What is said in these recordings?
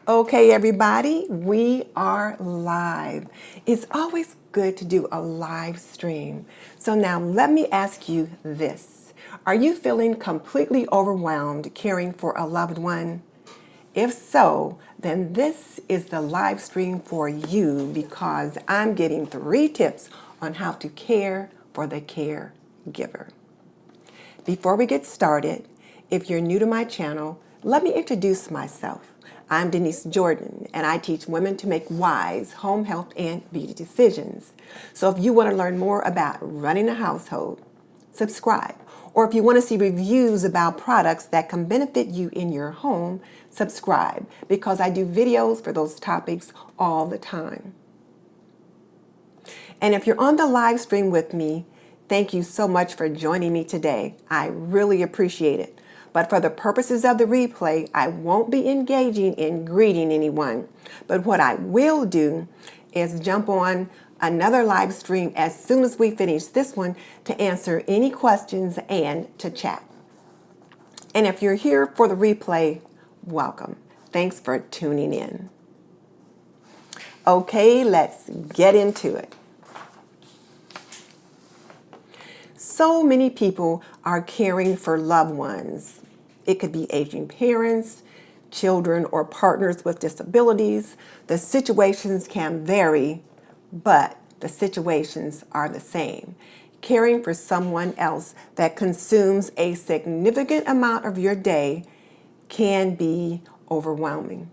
Okay, everybody, we are live. It's always good to do a live stream. So now let me ask you this. Are you feeling completely overwhelmed caring for a loved one? If so, then this is the live stream for you because I'm giving 3 tips on how to care for the caregiver. Before we get started, if you're new to my channel, let me introduce myself. I'm Denise Jordan, and I teach women to make wise home health and beauty decisions. So if you want to learn more about running a household, subscribe. Or if you want to see reviews about products that can benefit you in your home, subscribe, because I do videos for those topics all the time. And if you're on the live stream with me, thank you so much for joining me today. I really appreciate it. But for the purposes of the replay, I won't be engaging in greeting anyone. But what I will do is jump on another live stream as soon as we finish this one to answer any questions and to chat. And if you're here for the replay, welcome. Thanks for tuning in. Okay, let's get into it. So many people are caring for loved ones. It could be aging parents, children, or partners with disabilities. The situations can vary, but the situations are the same. Caring for someone else that consumes a significant amount of your day can be overwhelming.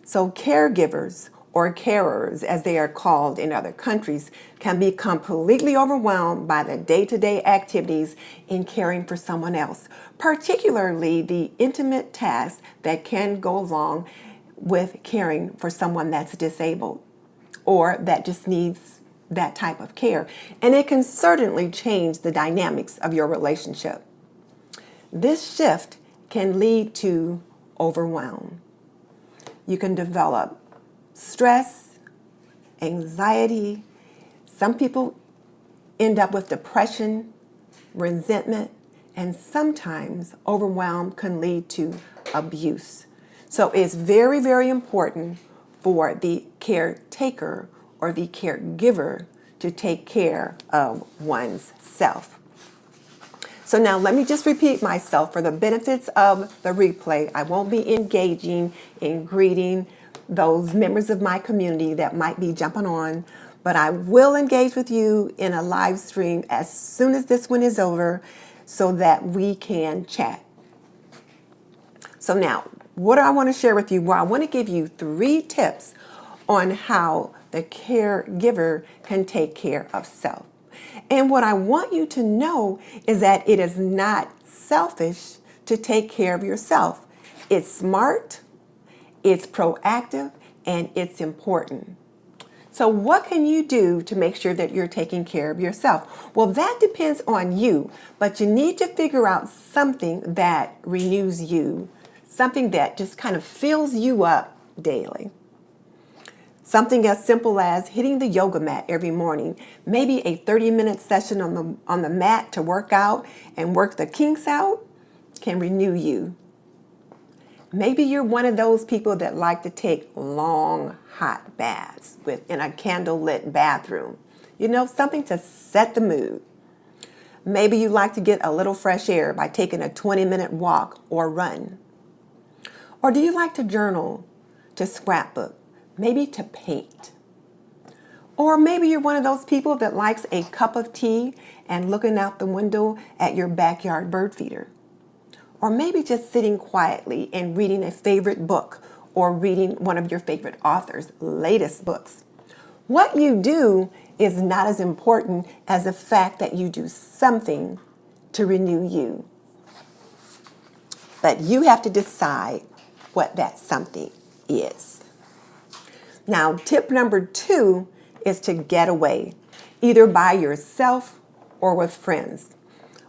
So caregivers, or carers as they are called in other countries, can be completely overwhelmed by the day-to-day activities in caring for someone else, particularly the intimate tasks that can go along with caring for someone that's disabled or that just needs that type of care. And it can certainly change the dynamics of your relationship. This shift can lead to overwhelm. You can develop stress, anxiety. Some people end up with depression, resentment, and sometimes overwhelm can lead to abuse. So it's very, very important for the caretaker or the caregiver to take care of one's self. So now let me just repeat myself for the benefits of the replay. I won't be engaging in greeting those members of my community that might be jumping on, but I will engage with you in a live stream as soon as this one is over so that we can chat. So now, what do I want to share with you? Well, I want to give you 3 tips on how the caregiver can take care of self. And what I want you to know is that it is not selfish to take care of yourself. It's smart, it's proactive, and it's important. So what can you do to make sure that you're taking care of yourself? Well, that depends on you, but you need to figure out something that renews you, something that just kind of fills you up daily. Something as simple as hitting the yoga mat every morning, maybe a 30-minute session on the mat to work out and work the kinks out can renew you. Maybe you're one of those people that like to take long, hot baths in a candle-lit bathroom. You know, something to set the mood. Maybe you like to get a little fresh air by taking a 20-minute walk or run. Or do you like to journal, to scrapbook, maybe to paint? Or maybe you're one of those people that likes a cup of tea and looking out the window at your backyard bird feeder. Or maybe just sitting quietly and reading a favorite book or reading one of your favorite authors' latest books. What you do is not as important as the fact that you do something to renew you. But you have to decide what that something is. Now, tip number 2 is to get away, either by yourself or with friends.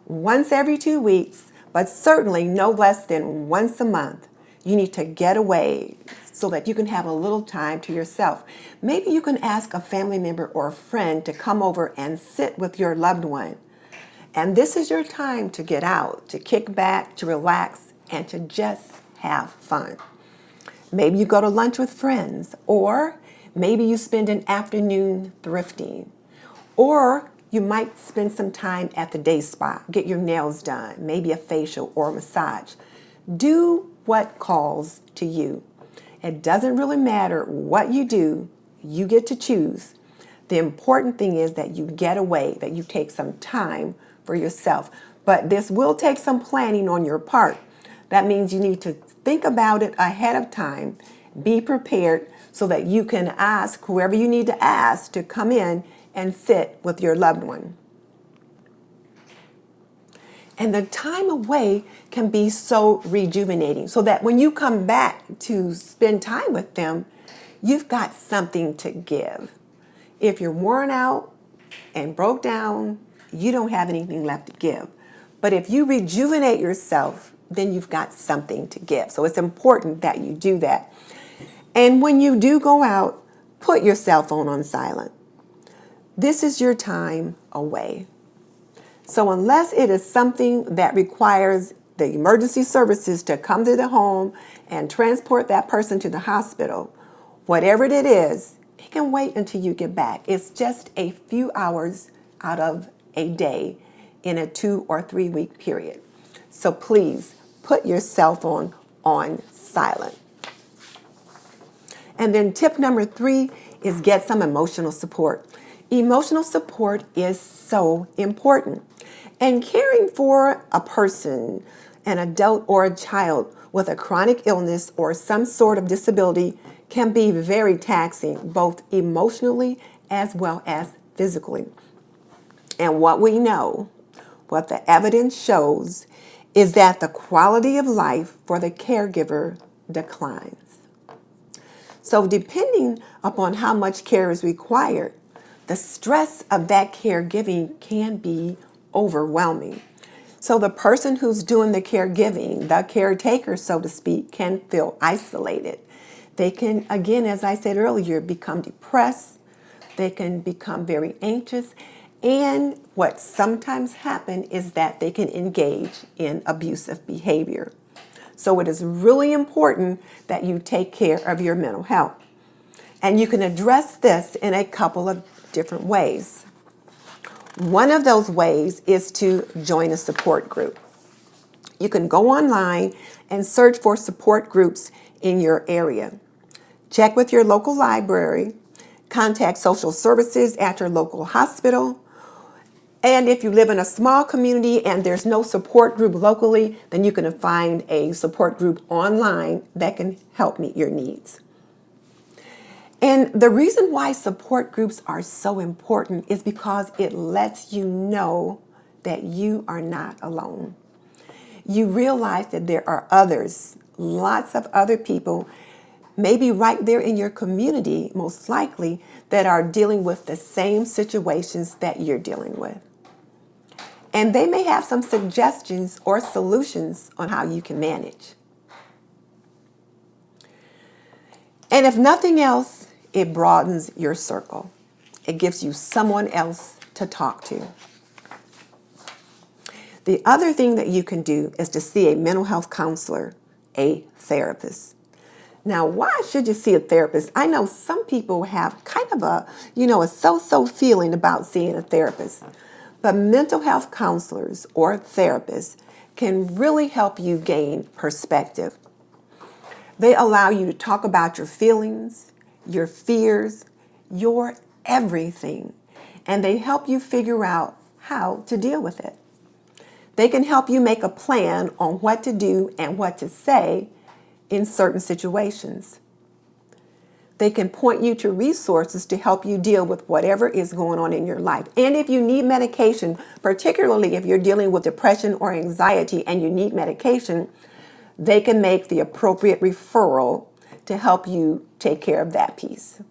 Once every 2 weeks, but certainly no less than once a month, you need to get away so that you can have a little time to yourself. Maybe you can ask a family member or a friend to come over and sit with your loved one. And this is your time to get out, to kick back, to relax, and to just have fun. Maybe you go to lunch with friends, or maybe you spend an afternoon thrifting, or you might spend some time at the day spa, get your nails done, maybe a facial or a massage. Do what calls to you. It doesn't really matter what you do, you get to choose. The important thing is that you get away, that you take some time for yourself. But this will take some planning on your part. That means you need to think about it ahead of time, be prepared so that you can ask whoever you need to ask to come in and sit with your loved one. And the time away can be so rejuvenating, so that when you come back to spend time with them, you've got something to give. If you're worn out and broke down, you don't have anything left to give. But if you rejuvenate yourself, then you've got something to give. So it's important that you do that. And when you do go out, put your cell phone on silent. This is your time away. So unless it is something that requires the emergency services to come to the home and transport that person to the hospital, whatever it is, it can wait until you get back. It's just a few hours out of a day in a 2 or 3 week period. So please put your cell phone on silent. And then tip number 3 is get some emotional support. Emotional support is so important. And caring for a person, an adult or a child with a chronic illness or some sort of disability can be very taxing, both emotionally as well as physically. And what we know, what the evidence shows, is that the quality of life for the caregiver declines. So depending upon how much care is required, the stress of that caregiving can be overwhelming. So the person who's doing the caregiving, the caretaker, so to speak, can feel isolated. They can, again, as I said earlier, become depressed. They can become very anxious. And what sometimes happens is that they can engage in abusive behavior. So it is really important that you take care of your mental health. And you can address this in a couple of different ways. One of those ways is to join a support group. You can go online and search for support groups in your area. Check with your local library, contact social services at your local hospital. And if you live in a small community and there's no support group locally, then you can find a support group online that can help meet your needs. And the reason why support groups are so important is because it lets you know that you are not alone. You realize that there are others, lots of other people, maybe right there in your community, most likely, that are dealing with the same situations that you're dealing with. And they may have some suggestions or solutions on how you can manage. And if nothing else, it broadens your circle. It gives you someone else to talk to. The other thing that you can do is to see a mental health counselor, a therapist. Now, why should you see a therapist? I know some people have kind of a so-so feeling about seeing a therapist. But mental health counselors or therapists can really help you gain perspective. They allow you to talk about your feelings, your fears, your everything, and they help you figure out how to deal with it. They can help you make a plan on what to do and what to say in certain situations. They can point you to resources to help you deal with whatever is going on in your life. And if you need medication, particularly if you're dealing with depression or anxiety and you need medication, they can make the appropriate referral to help you take care of that piece.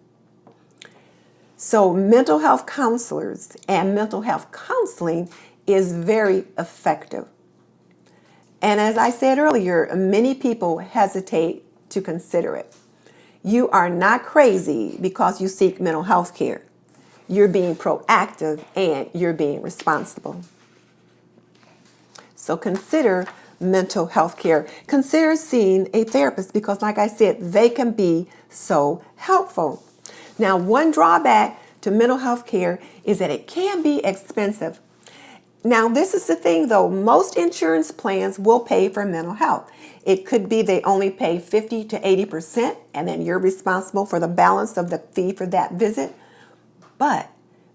So mental health counselors and mental health counseling is very effective. And as I said earlier, many people hesitate to consider it. You are not crazy because you seek mental health care. You're being proactive and you're being responsible. So consider mental health care, consider seeing a therapist because, like I said, they can be so helpful. Now, one drawback to mental health care is that it can be expensive. Now, this is the thing though, most insurance plans will pay for mental health. It could be they only pay 50 to 80%, and then you're responsible for the balance of the fee for that visit. But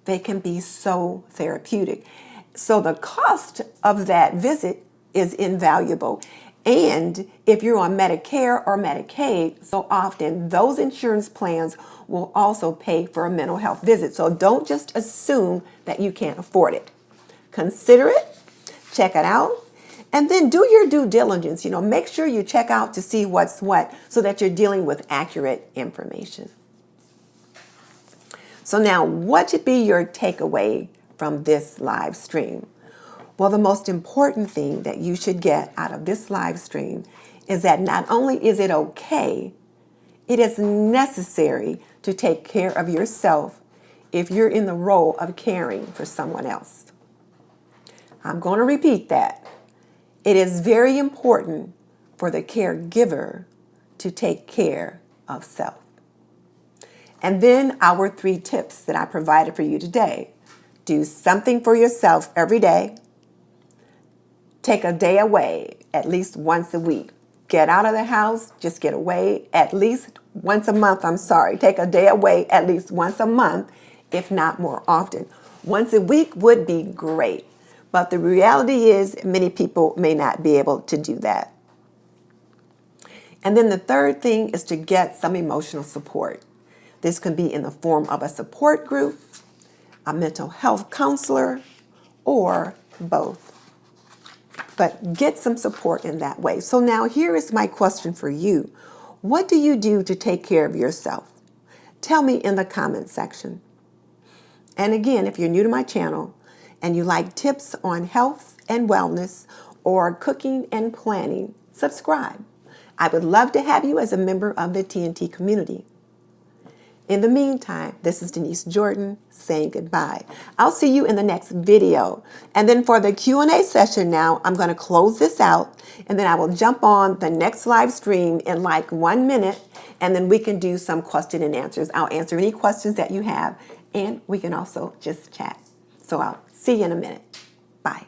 they can be so therapeutic. So the cost of that visit is invaluable. And if you're on Medicare or Medicaid, so often those insurance plans will also pay for a mental health visit. So don't just assume that you can't afford it. Consider it, check it out, and then do your due diligence. Make sure you check out to see what's what so that you're dealing with accurate information. So now, what should be your takeaway from this live stream? Well, the most important thing that you should get out of this live stream is that not only is it okay, it is necessary to take care of yourself if you're in the role of caring for someone else. I'm going to repeat that. It is very important for the caregiver to take care of self. And then our 3 tips that I provided for you today. Do something for yourself every day. Take a day away at least once a week. Get out of the house, just get away at least once a month. Take a day away at least once a month, if not more often. Once a week would be great. But the reality is many people may not be able to do that. And then the third thing is to get some emotional support. This can be in the form of a support group, a mental health counselor, or both. But get some support in that way. So now here is my question for you. What do you do to take care of yourself? Tell me in the comment section. And again, if you're new to my channel and you like tips on health and wellness or cooking and planning, subscribe. I would love to have you as a member of the TNT community. In the meantime, this is Denise Jordan saying goodbye. I'll see you in the next video. And then for the Q&A session now, I'm going to close this out and then I will jump on the next live stream in like 1 minute and then we can do some question and answers. I'll answer any questions that you have and we can also just chat. So I'll see you in a minute. Bye.